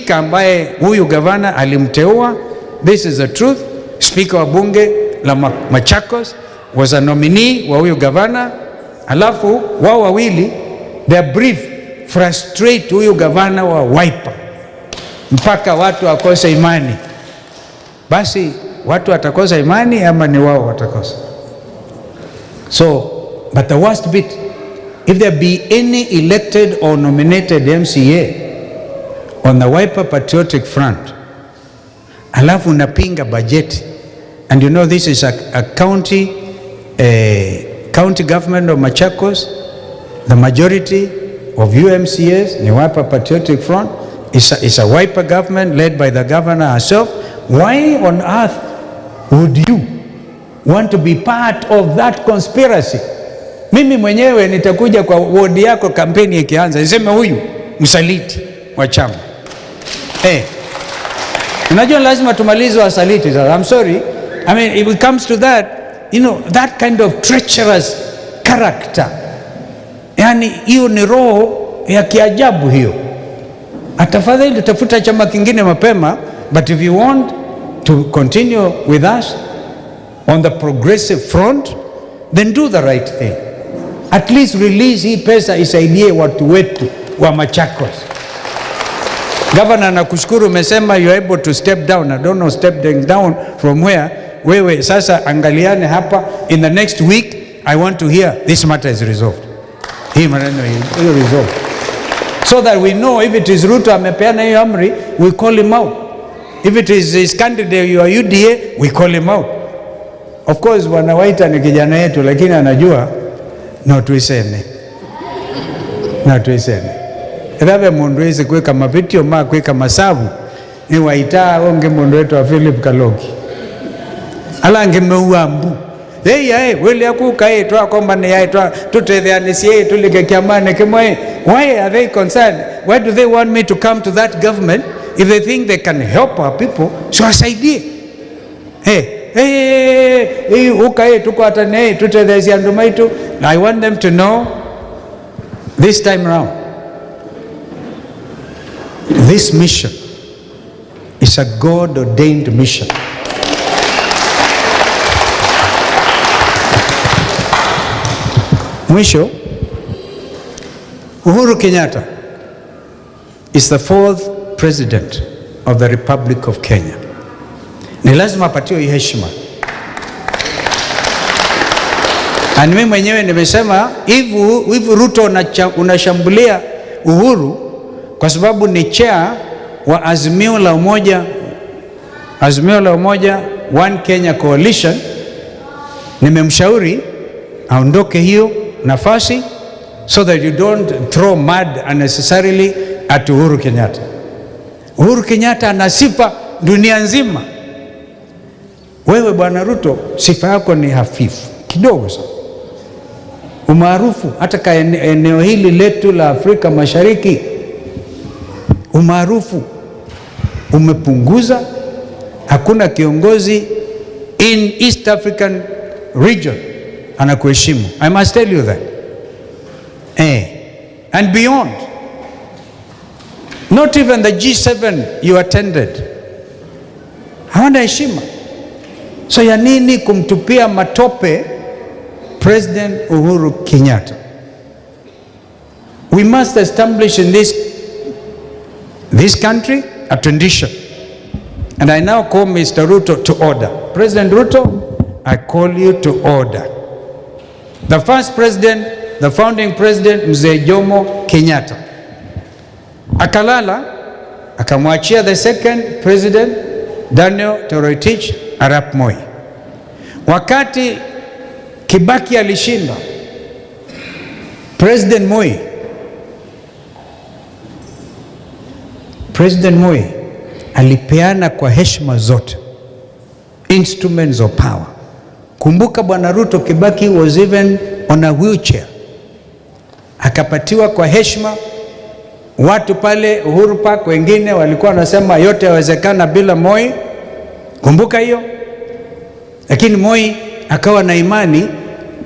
speaker ambaye huyu gavana alimteua. This is the truth. Speaker wa bunge la Machakos was a nominee wa huyu gavana. Alafu wao wawili their brief frustrate huyu gavana wa Wiper mpaka watu wakose imani. Basi watu watakosa imani ama ni wao watakosa? So, but the worst bit, if there be any elected or nominated MCA on the Wiper Patriotic Front, alafu unapinga budget, and you know this is a county government of Machakos, the majority of UMCAs, the Wiper Patriotic Front, is a Wiper government led by the governor herself. Why on earth would you want to be part of that conspiracy? Mimi mwenyewe nitakuja kwa ward yako kampeni ikianza niseme huyu msaliti wa chama. Unajua lazima tumalize wasaliti. I'm sorry. I mean, if it comes to that, you know, that kind of treacherous character. Yani hiyo ni roho ya kiajabu hiyo. Atafadhali tafuta chama kingine mapema, but if you want to continue with us on the progressive front, then do the right thing. At least release hii pesa isaidie watu wetu wa Machakos. Governor, nakushukuru umesema you are able to step down. I don't know stepping down from where. Wewe sasa angaliane hapa. In the next week I want to hear this matter is resolved. Hii maneno is resolved. So that we know if it is Ruto amepeana hiyo amri, we call him out. If it is his candidate you are UDA, we call him out. Of course wanawaita ni kijana yetu, lakini anajua no tuisene. Na tuisene. Irabe mundu wezi kweka mapitio maa kweka masabu ni waita onge mundu wetu wa Philip Kaloki. Ala nge meuambu. Wili ya kuka tuwa komba ni ya tuwa tutedheanisi tulike kiamane kimoe. Why are they concerned? Why do they want me to come to that government if they think they can help our people? So asaidie. Tuko atane tutedhezi andumaitu. I want them to know this time around. This mission is a God-ordained mission. Mwisho, Uhuru Kenyatta is the 4th president of the Republic of Kenya. Ni lazima apatiwe heshima. Na mimi mwenyewe nimesema hivi Ruto unashambulia Uhuru kwa sababu ni chair wa Azimio la Umoja One Kenya Coalition. Nimemshauri aondoke hiyo nafasi so that you don't throw mud unnecessarily at Uhuru Kenyatta. Uhuru Kenyatta ana sifa dunia nzima. Wewe bwana Ruto sifa yako ni hafifu kidogo sana. Umaarufu hata ka eneo hili letu la Afrika Mashariki, umaarufu umepunguza. Hakuna kiongozi in East African region anakuheshimu. I must tell you that. And beyond. Not even the G7 you attended hawana heshima. So ya nini kumtupia matope President Uhuru Kenyatta? We must establish in this country a tradition. And I now call Mr. Ruto to order. President Ruto, I call you to order. The first president, the founding president, Mzee Jomo Kenyatta, akalala, akamwachia the second president, Daniel Toroitich Arap Moi. Wakati Kibaki alishinda, President Moi alipeana kwa heshima zote instruments of power. Kumbuka bwana Ruto, Kibaki was even on a wheelchair. Akapatiwa kwa heshima. Watu pale Uhuru Park wengine walikuwa wanasema yote yawezekana bila Moi. Kumbuka hiyo? Lakini Moi akawa na imani,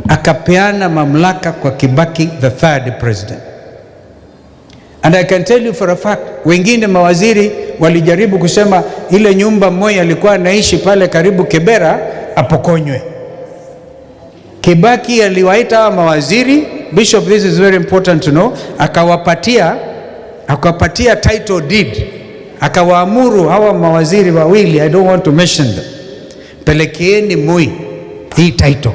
akapeana mamlaka kwa Kibaki, the third president. And I can tell you for a fact, wengine mawaziri walijaribu kusema ile nyumba moja alikuwa anaishi pale karibu Kibera apokonywe. Kibaki aliwaita hawa mawaziri, Bishop, this is very important to know, akawapatia title deed, akawaamuru hawa mawaziri wawili, I don't want to mention them, pelekeeni Moi hii title.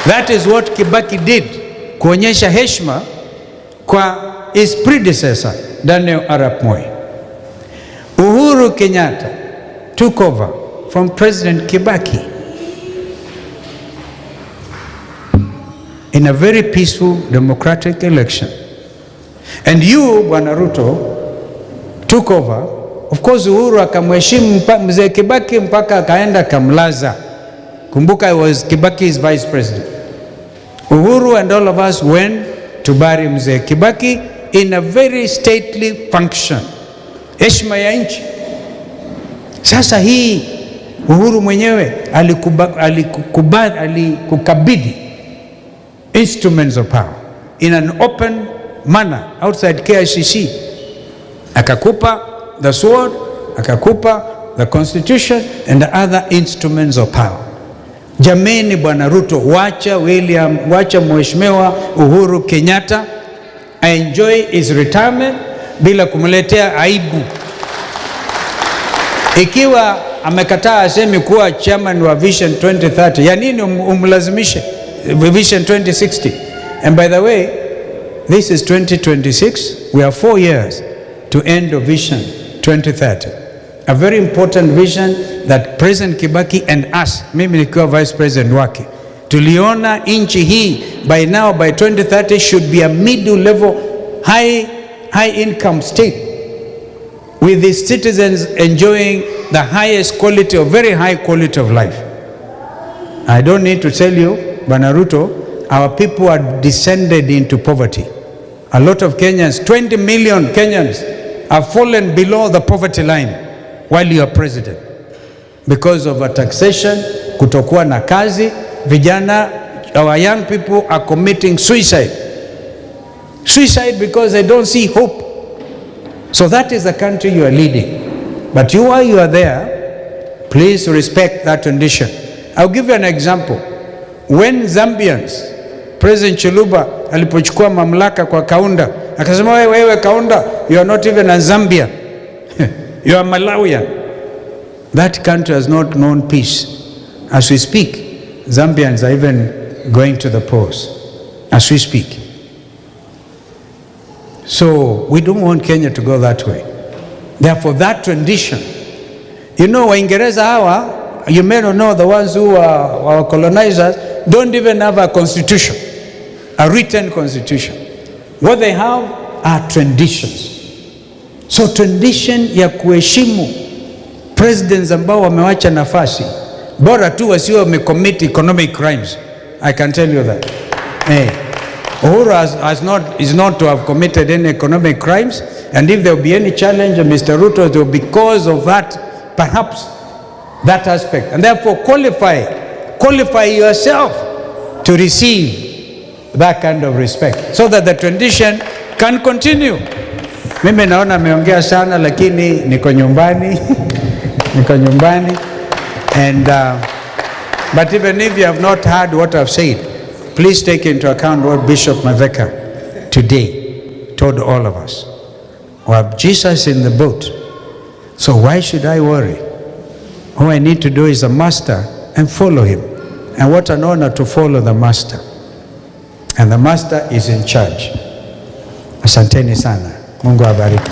That is what Kibaki did, kuonyesha heshima kwa his predecessor Daniel Arap Moi. Uhuru Kenyatta took over from President Kibaki in a very peaceful democratic election. And you, Bwana Ruto, took over. Of course, Uhuru akamheshimu mzee Kibaki mpaka akaenda kamlaza. Kumbuka, I was Kibaki's vice president. Uhuru and all of us went to bury mzee Kibaki in a very stately function. Heshima ya nchi. Sasa hii Uhuru mwenyewe alikukabidhi instruments of power in an open manner outside KICC. Akakupa the sword, akakupa the constitution and the other instruments of power. Jameni Bwana Ruto, wacha mheshimiwa Uhuru Kenyatta enjoy his retirement bila kumletea aibu. Ikiwa amekataa asemi kuwa chairman wa Vision 2030, ya nini umlazimishe Vision 2060? And by the way, this is 2026. We have 4 years to end of Vision 2030. A very important vision that President Kibaki and us, mimi nikiwa vice president wake, tuliona nchi hii by now, by 2030 should be a middle level high income state with its citizens enjoying the highest quality of very high quality of life. I don't need to tell you, Bwana Ruto, our people are descended into poverty. A lot of Kenyans, 20 million Kenyans have fallen below the poverty line while you are president because of a taxation, kutokuwa na kazi. Vijana, our young people are committing suicide because they don't see hope. So that is the country you are leading. But while you are there, please respect that condition. I'll give you an example. When Zambians, President Chiluba alipochukua mamlaka kwa Kaunda, akasema wewe Kaunda, you are not even a Zambian. You are Malawian. That country has not known peace. As we speak, Zambians are even going to the polls. As we speak. So we don't want Kenya to go that way. Therefore, that tradition, you know, Waingereza hawa, you may not know, the ones who are our colonizers, don't even have a constitution, a written constitution. What they have are traditions. So tradition ya kuheshimu presidents ambao wamewacha nafasi, bora tu wasiwe wamecommit economic crimes. I can tell you that. Hey. Uhuru is not to have committed any economic crimes, and if there will be any challenge of Mr. Ruto, it will be because of that, perhaps that aspect. And therefore qualify yourself to receive that kind of respect so that the tradition can continue. Mimi naona ameongea sana, lakini niko nyumbani. Niko nyumbani. And but even if you have not heard what I've said, please take into account what Bishop Maveka today told all of us. We have Jesus in the boat, so why should I worry? All I need to do is the master and follow him. And what an honor to follow the master. And the master is in charge. Asanteni sana. Mungu awabariki.